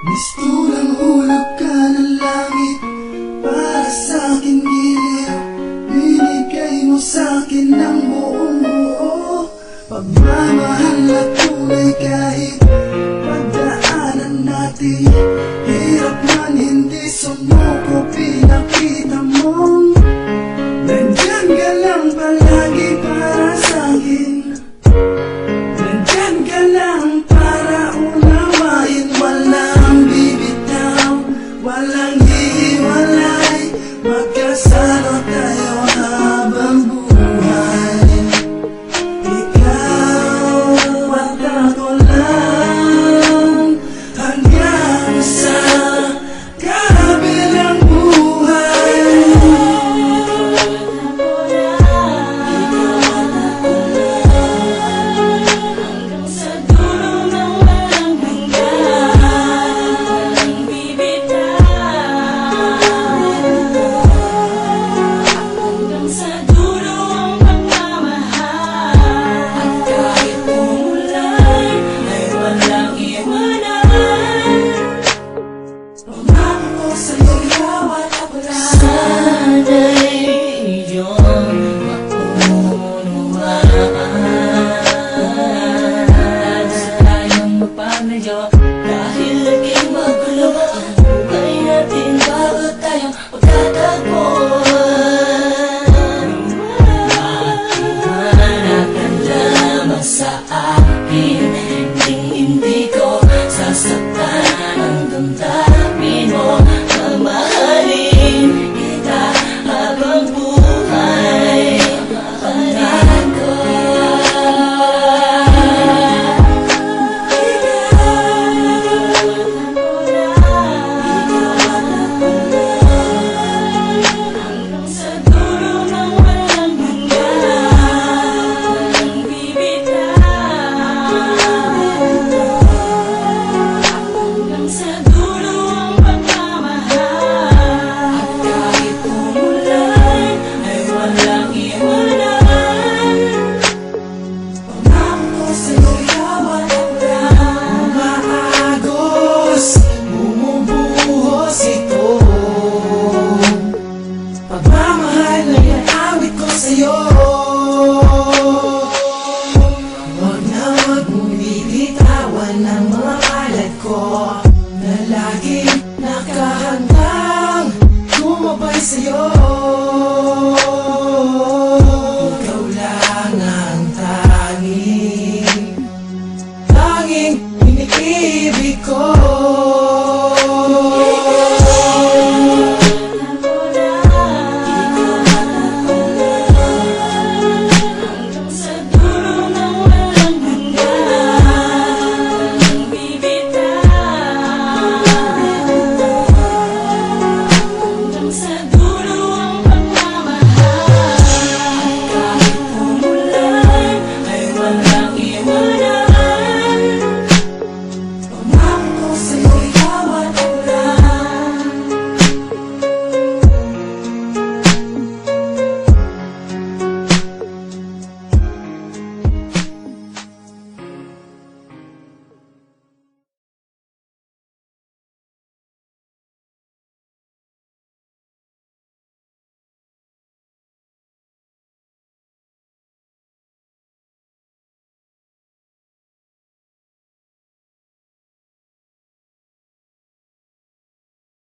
Mistulang hulog ka ng langit para sa'kin giliw. Binigay mo sa'kin ng buong buo, pagmamahal na tunay kahit pagdaanan natin. Hirap man hindi sumuko, pinakita mong nandyan ka lang palagi para sa'kin. Nandyan ka lang para unawain. Walang bibitaw, walang hihiwalay, magkasama tayo habang buhay. Ikaw at ako lang hanggang sa kabilang buhay. Hanggang sa dulo ng walang hanggan, walang bibitaw. Hanggang sa dulo ang pagmamahal, at kahit umulan ay walang iwanan. Pangako ko sa'yo, ikaw at ako lang. Sana'y iyong maunawaan. Sa tayong magpanayo, dahil naging magulo ang buhay natin bago tayong magtatagpo. Maniwala ka lamang sa akin, hindi ko sasaktan ang damdamin mo. Mamahalin kita habang buhay. Pangako hanggang sa dulo ng walang hanggan, walang bibitaw. Hanggang sa dulo ang pagmamahal, at kahit umulan ay walang iwanan. Pangako ko sa'yo, ikaw at ako lang. Umaagos, bumubuhos ito. Pagmamahal na iawit ko sa'yo. Huwag na huwag mong bibitawan ang mga palad ko na laging nakahandang tumabay sa'yo. Ikaw lang ang tanging iniibig ko.